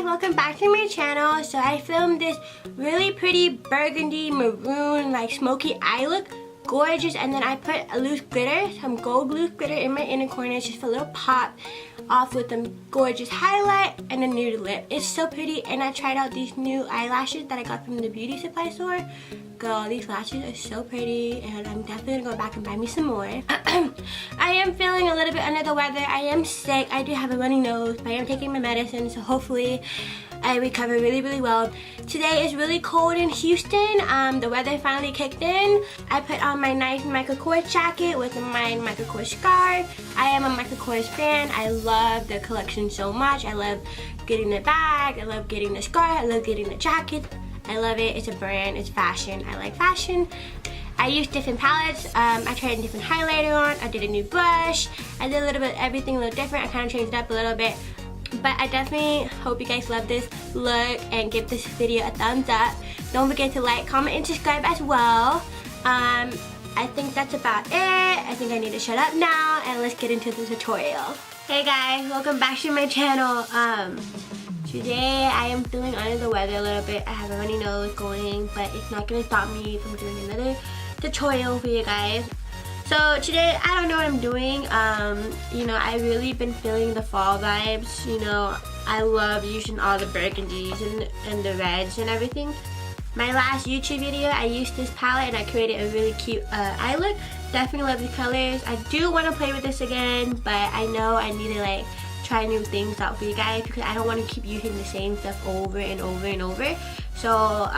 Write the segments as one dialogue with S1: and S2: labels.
S1: welcome back to my channel. So I filmed this really pretty burgundy maroon like smoky eye look, gorgeous, and then I put a loose glitter, some gold loose glitter in my inner corners just for a little pop, off with a gorgeous highlight and a nude lip. It's so pretty, and I tried out these new eyelashes that I got from the beauty supply store. Girl, these lashes are so pretty, and I'm definitely gonna go back and buy me some more. I am feeling a little bit under the weather. I am sick. I do have a runny nose, but I am taking my medicine, so hopefully I recover really well. Today is really cold in Houston. The weather finally kicked in. I put on my nice Michael Kors jacket with my Michael Kors scarf. I am a Michael Kors fan. I love the collection so much. I love getting the bag. I love getting the scarf. I love getting the jacket. I love it. It's a brand. It's fashion. I like fashion. I used different palettes. I tried a different highlighter on. I did a new blush. I did a little bit of everything a little different. I kind of changed it up a little bit. But I definitely hope you guys love this look and give this video a thumbs up. Don't forget to like, comment, and subscribe as well. I think that's about it. I think I need to shut up now and let's get into the tutorial. Hey guys, welcome back to my channel. Today I am feeling under the weather a little bit. I have a runny nose going, but it's not gonna stop me from doing another tutorial for you guys. So today, I don't know what I'm doing. You know, I've really been feeling the fall vibes. You know, I love using all the burgundies and the reds and everything. My last YouTube video, I used this palette and I created a really cute eye look. Definitely love the colors. I do want to play with this again, but I know I need to like try new things out for you guys because I don't want to keep using the same stuff over and over and over. So,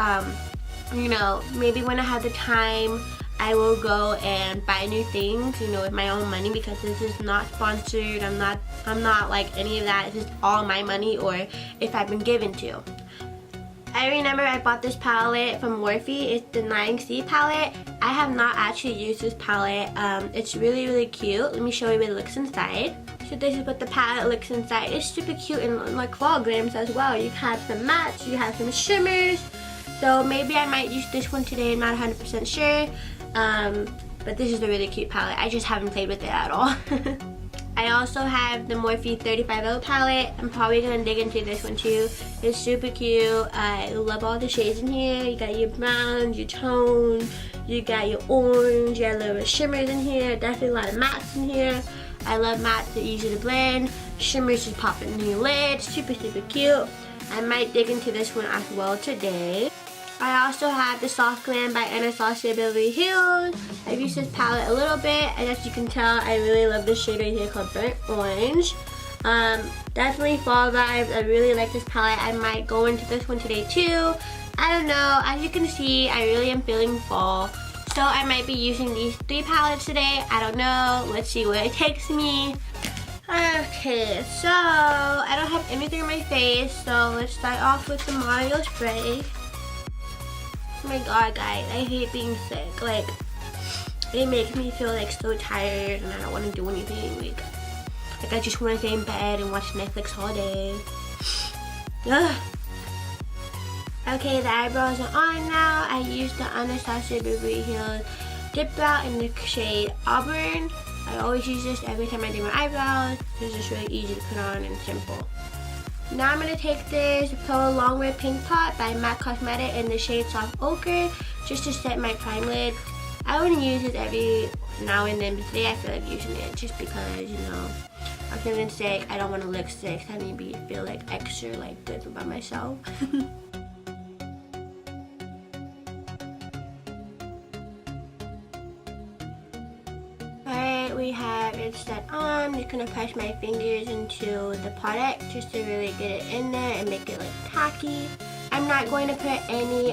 S1: you know, maybe when I have the time, I will go and buy new things, you know, with my own money, because this is not sponsored. I'm not like any of that. It's just all my money, or if I've been given to. I remember I bought this palette from Morphe. It's the 9C palette. I have not actually used this palette. It's really cute. Let me show you what it looks inside. So this is what the palette looks inside. It's super cute and like fall glams as well. You have some mattes, you have some shimmers. So maybe I might use this one today. I'm not 100% sure. But this is a really cute palette. I just haven't played with it at all. I also have the Morphe 35O palette. I'm probably going to dig into this one too. It's super cute. I love all the shades in here. You got your browns, your tone, you got your orange, you got a little bit of shimmers in here. Definitely a lot of mattes in here. I love mattes, they're easy to blend. Shimmers just pop in your lid. Super cute. I might dig into this one as well today. I also have the Soft Glam by Anastasia Beverly Hills. I've used this palette a little bit, and as you can tell, I really love this shade right here called Burnt Orange. Definitely fall vibes. I really like this palette. I might go into this one today too. I don't know. As you can see, I really am feeling fall. So I might be using these 3 palettes today. I don't know. Let's see where it takes me. Okay, so I don't have anything on my face, so let's start off with the Mario spray. Oh my god, guys, I hate being sick. Like, it makes me feel like so tired and I don't want to do anything. Like I just want to stay in bed and watch Netflix all day. Ugh. Okay, the eyebrows are on now. I used the Anastasia Beverly Hills Dip Brow in the shade Auburn. I always use this every time I do my eyebrows. It's just really easy to put on and simple. Now I'm going to take this Pro Longwear Pink Pot by Tarte Cosmetics in the shade Soft Ochre just to set my prime lid. I wouldn't use this every now and then, but today I feel like using it just because, you know, I'm feeling sick. I don't want to look sick. I need to feel like extra like good about myself. We have it set on. I'm just gonna press my fingers into the product just to really get it in there and make it look tacky. I'm not going to put any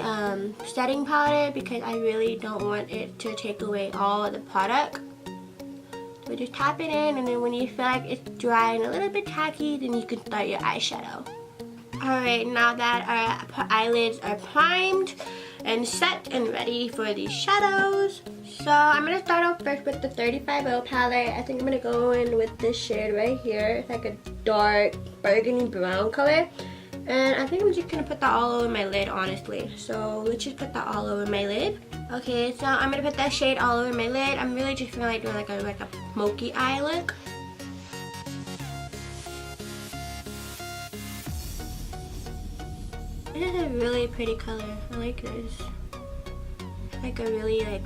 S1: setting powder because I really don't want it to take away all of the product. So just tap it in, and then when you feel like it's dry and a little bit tacky, then you can start your eyeshadow. Alright, now that our eyelids are primed and set and ready for these shadows. So I'm going to start off first with the 35O palette. I think I'm going to go in with this shade right here. It's like a dark burgundy brown color. And I think I'm just going to put that all over my lid, honestly. So let's just put that all over my lid. Okay, so I'm going to put that shade all over my lid. I'm really just feeling like doing like a smoky eye look. This is a really pretty color. I like this. Like a really like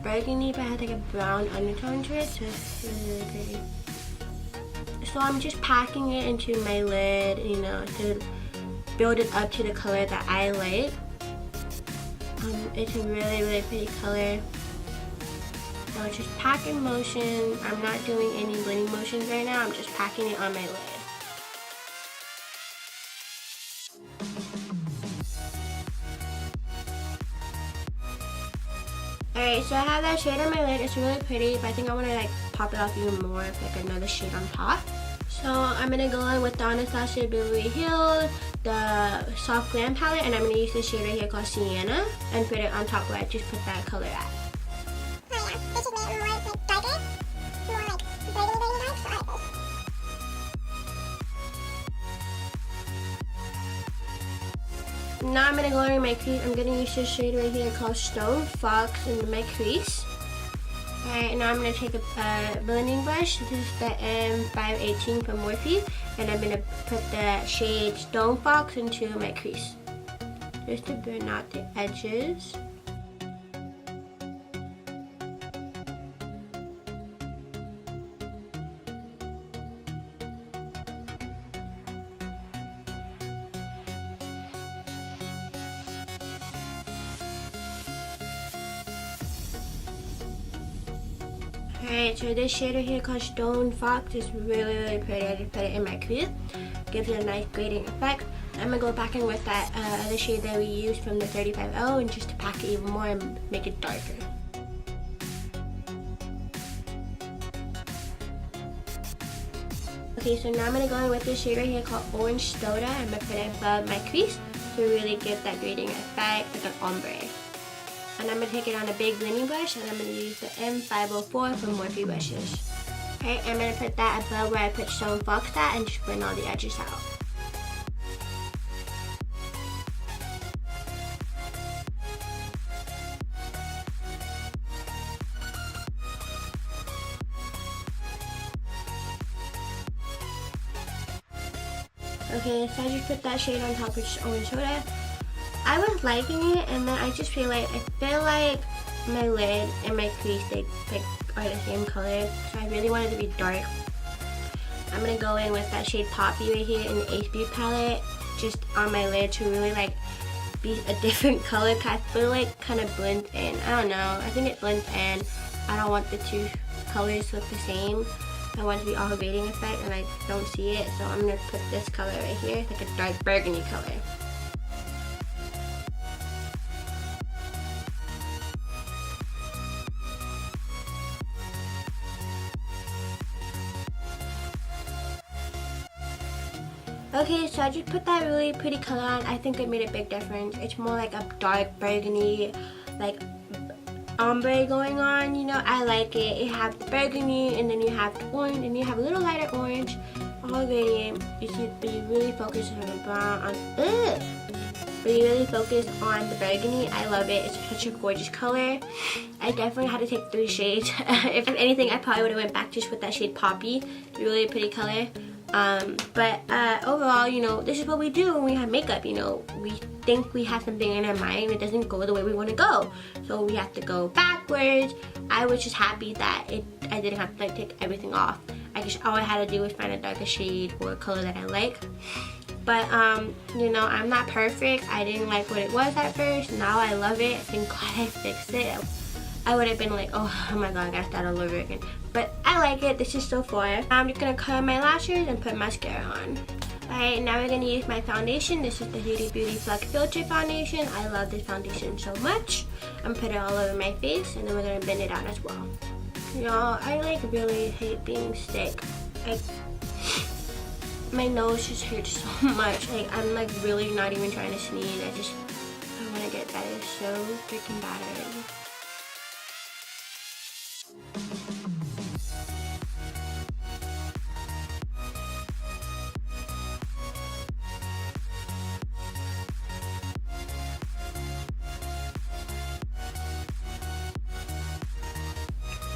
S1: burgundy, but has like a brown undertone to it, so it's really, really pretty. So I'm just packing it into my lid, you know, to build it up to the color that I like. It's a really, really pretty color. So it's just pack in motion. I'm not doing any blending motions right now. I'm just packing it on my lid. Alright, so I have that shade on my lid. It's really pretty, but I think I want to like pop it off even more with like another shade on top. So I'm going to go in with the Anastasia Beverly Hills, the Soft Glam palette, and I'm going to use this shade right here called Sienna and put it on top where I just put that color at.
S2: Oh yeah, this should make it more like darker, more like burgundy dark, so I like this.
S1: Now I'm going to go in my crease. I'm going to use this shade right here called Stone Fox in my crease. Alright, now I'm going to take a blending brush. This is the M518 from Morphe. And I'm going to put the shade Stone Fox into my crease. Just to burn out the edges. Alright, so this shade right here called Stone Fox is really, really pretty. I just put it in my crease. Gives it a nice grading effect. I'm going to go back in with that other shade that we used from the 35 and just to pack it even more and make it darker. Okay, so now I'm going to go in with this shade right here called Orange Soda. I'm going to put it above my crease to really give that grading effect like an ombre. And I'm going to take it on a big blending brush and I'm going to use the M504 from Morphe Brushes. Alright, I'm going to put that above where I put Stone Fox at and just blend all the edges out. Okay, so I just put that shade on top, which is Orange Soda. I was liking it, and then I just feel like my lid and my crease, they are the same color, so I really wanted to be dark. I'm gonna go in with that shade Poppy right here in the Ace Beauty palette, just on my lid to really like be a different color. Cause I feel like kind of blends in. I don't know. I think it blends in. I don't want the two colors to look the same. I want it to be all grading effect, and I don't see it, so I'm gonna put this color right here, like a dark burgundy color. Okay, so I just put that really pretty color on. I think it made a big difference. It's more like a dark burgundy, like ombre going on, you know. I like it. You have the burgundy, and then you have the orange, and you have a little lighter orange, all gradient. You see, but you really focus on the brown. But you really focus on the burgundy. I love it. It's such a gorgeous color. I definitely had to take 3 shades. If anything, I probably would have went back just with that shade Poppy. Really pretty color. But overall, you know, this is what we do when we have makeup. You know, we think we have something in our mind, it doesn't go the way we want to go, so we have to go backwards. I was just happy that I didn't have to like take everything off. All I had to do was find a darker shade or a color that I like. But you know, I'm not perfect. I didn't like what it was at first. Now I love it. Thank God I fixed it. I would have been like, oh my god, I gotta start all over again. But I like it. This is so far. I'm just gonna color my lashes and put mascara on. Alright, now we're gonna use my foundation. This is the Huda Beauty Fauxfilter foundation. I love this foundation so much. I'm gonna put it all over my face, and then we're gonna blend it out as well. Y'all, I like really hate being sick. Like, my nose just hurts so much. Like, I'm like really not even trying to sneeze. I wanna get better so freaking bad already.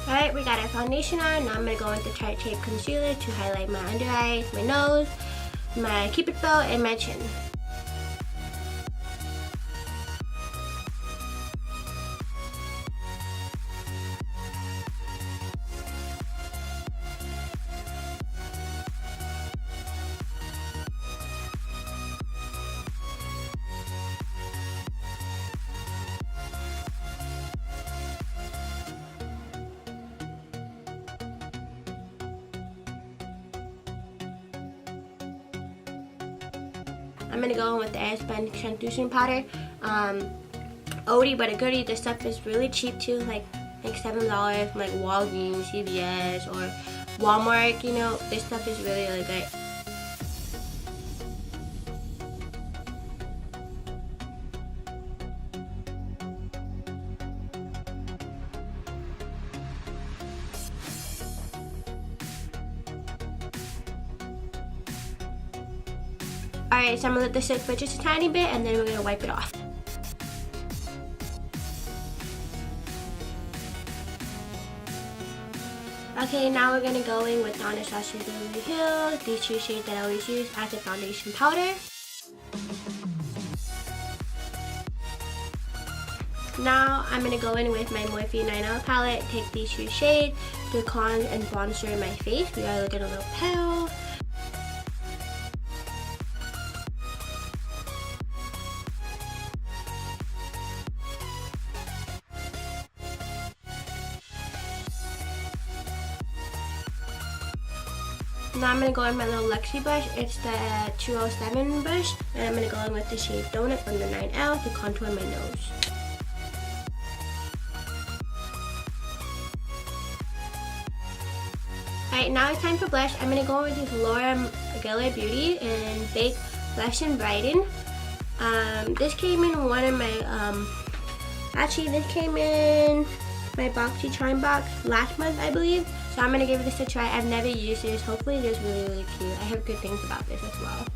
S1: Alright, we got our foundation on. Now I'm going to go with the Tarte concealer to highlight my under eyes, my nose, my cupid bow, and my chin. I'm gonna go in with the Airspun translucent powder. Oldie but a goodie. This stuff is really cheap too, like $7 from like Walgreens, CVS, or Walmart. You know, this stuff is really, really good. Alright, so I'm gonna let this sit for just a tiny bit and then we're gonna wipe it off. Okay, now we're gonna go in with the Anastasia Beverly Hills, these two shades that I always use as a foundation powder. Now I'm gonna go in with my Morphe 9L palette, take these two shades to cleanse and bronzer my face. We are looking a little pale. Now I'm going to go in my little Luxie brush. It's the 207 brush. And I'm going to go in with the shade Donut from the 9L to contour my nose. Alright, now it's time for blush. I'm going to go in with this Huda Beauty and Bake Blush and Brighten. This came in one of my, actually this came in my Boxy Charm box last month, I believe. So I'm gonna give this a try. I've never used this. Hopefully it is really, really cute. I have good things about this as well.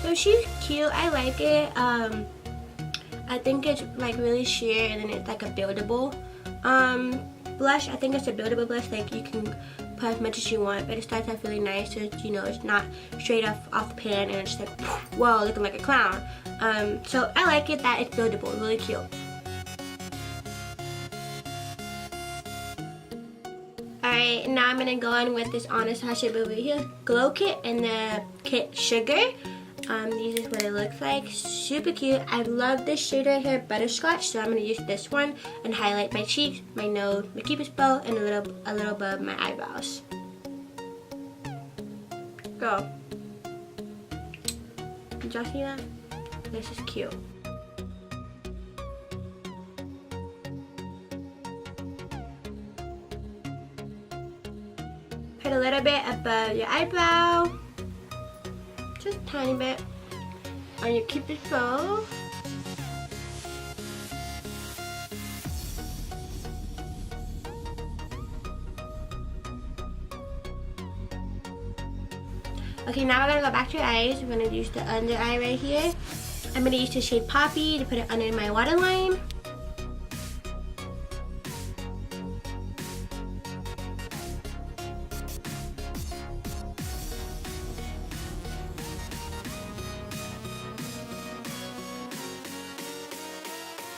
S1: So she's cute. I like it. I think it's like really sheer and then it's like a buildable blush. I think it's a buildable blush. Like you can put as much as you want, but it starts off really nice. So you know it's not straight off the pan and it's just like whoa, looking like a clown. So I like it that it's buildable. Really cute. Alright, now I'm going to go in with this Anastasia Beverly Hills Glow Kit and the Kit Sugar. This is what it looks like. Super cute. I love this shade right here, Butterscotch. So I'm going to use this one and highlight my cheeks, my nose, my cupid's bow, and a little above my eyebrows. Go. Did y'all see that? This is cute. Put a little bit above your eyebrow, just a tiny bit, on your cupid's bow. Okay, now we're gonna go back to your eyes. We're gonna use the under eye right here. I'm gonna use the shade Poppy to put it under my waterline.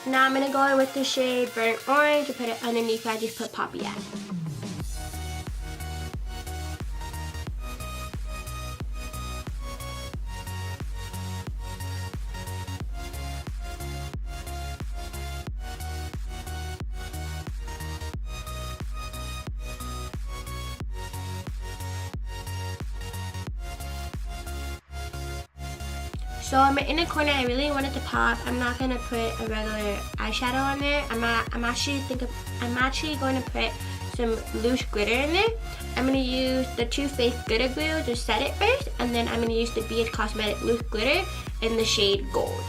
S1: Now I'm gonna go in with the shade Burnt Orange to put it underneath where I just put Poppy at. So in my inner corner, I really wanted to pop. I'm not gonna put a regular eyeshadow on there. I'm actually going to put some loose glitter in there. I'm gonna use the Too Faced glitter glue to set it first, and then I'm gonna use the Tarte Cosmetics loose glitter in the shade Gold.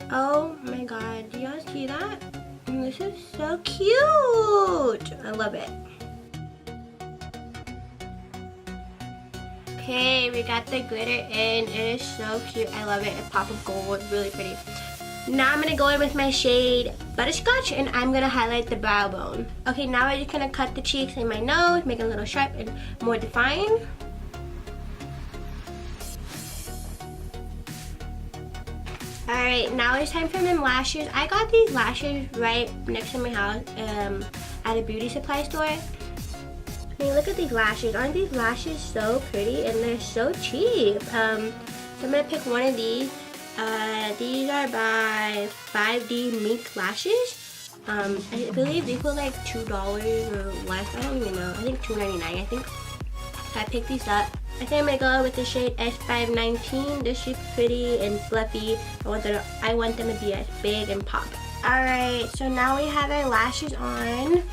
S1: Oh my god, do y'all see that? This is so cute! I love it. Okay, we got the glitter in. It is so cute. I love it. A pop of gold. Really pretty. Now I'm going to go in with my shade Butterscotch and I'm going to highlight the brow bone. Okay, now I'm just going to cut the cheeks and my nose, make it a little sharp and more defined. Alright, now it's time for my lashes. I got these lashes right next to my house at a beauty supply store. I mean, look at these lashes. Aren't these lashes so pretty? And they're so cheap. So I'm going to pick one of these These are by 5D Mink Lashes. I believe they put like $2 or less. I don't even know. I think $2.99. I think. So I picked these up. I think I'm gonna go with the shade S519. They're super pretty and fluffy. I want them to be as big and pop. Alright, so now we have our lashes on.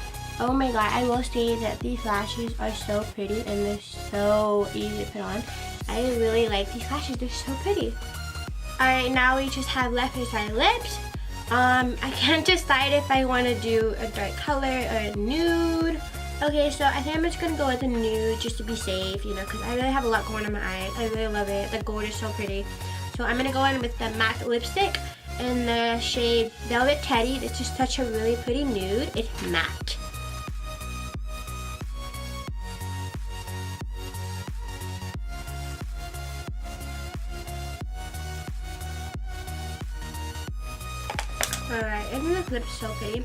S1: Oh my god, I will say that these lashes are so pretty and they're so easy to put on. I really like these lashes. They're so pretty. Alright, now we just have left is our lips. I can't decide if I want to do a dark color or a nude. Okay, so I think I'm just going to go with a nude just to be safe, you know, because I really have a lot going on my eyes. I really love it. The gold is so pretty. So I'm going to go in with the MAC lipstick in the shade Velvet Teddy. It's just such a really pretty nude. It's matte. Alright, isn't this lip so pretty?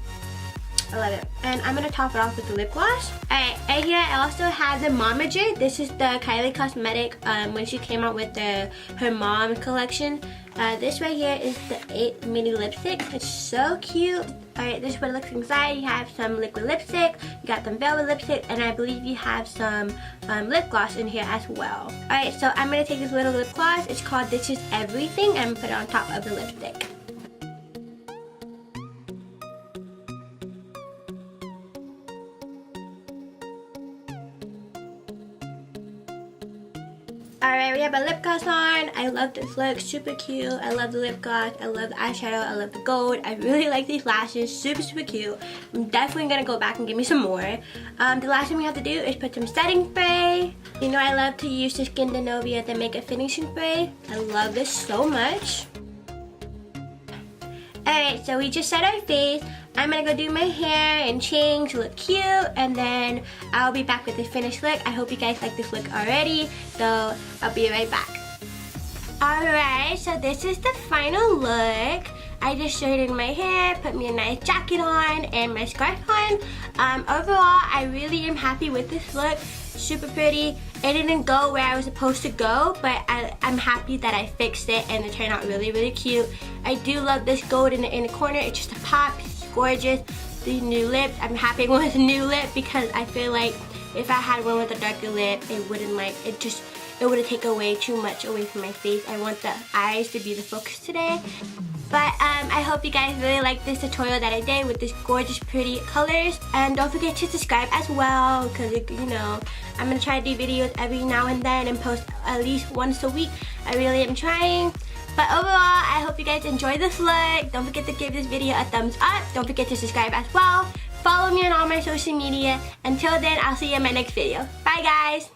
S1: I love it. And I'm gonna top it off with the lip gloss. Alright, right here I also have the Momager. This is the Kylie Cosmetics when she came out with her mom collection. This right here is the 8 mini lipstick. It's so cute. Alright, this is what it looks inside. You have some liquid lipstick, you got some velvet lipstick, and I believe you have some lip gloss in here as well. Alright, so I'm gonna take this little lip gloss. It's called This Is Everything, and put it on top of the lipstick. Alright, we have a lip gloss on. I love this look, super cute. I love the lip gloss, I love the eyeshadow, I love the gold. I really like these lashes, super cute. I'm definitely gonna go back and get me some more. The last thing we have to do is put some setting spray. You know I love to use the Skindinavia, the makeup finishing spray. I love this so much. Alright, so we just set our face. I'm gonna go do my hair and change, look cute, and then I'll be back with the finished look. I hope you guys like this look already, so I'll be right back. Alright, so this is the final look. I just straightened my hair, put me a nice jacket on, and my scarf on. Overall, I really am happy with this look. Super pretty. It didn't go where I was supposed to go, but I'm happy that I fixed it and it turned out really cute. I do love this gold in the corner. It's just a pop. It's gorgeous. These new lips. I'm happy I went with a new lip because I feel like if I had one with a darker lip, it wouldn't it would have taken way too much away from my face. I want the eyes to be the focus today. But I hope you guys really like this tutorial that I did with these gorgeous pretty colors. And don't forget to subscribe as well, because you know I'm going to try to do videos every now and then and post at least once a week. I really am trying. But overall, I hope you guys enjoy this look. Don't forget to give this video a thumbs up. Don't forget to subscribe as well. Follow me on all my social media. Until then, I'll see you in my next video. Bye guys!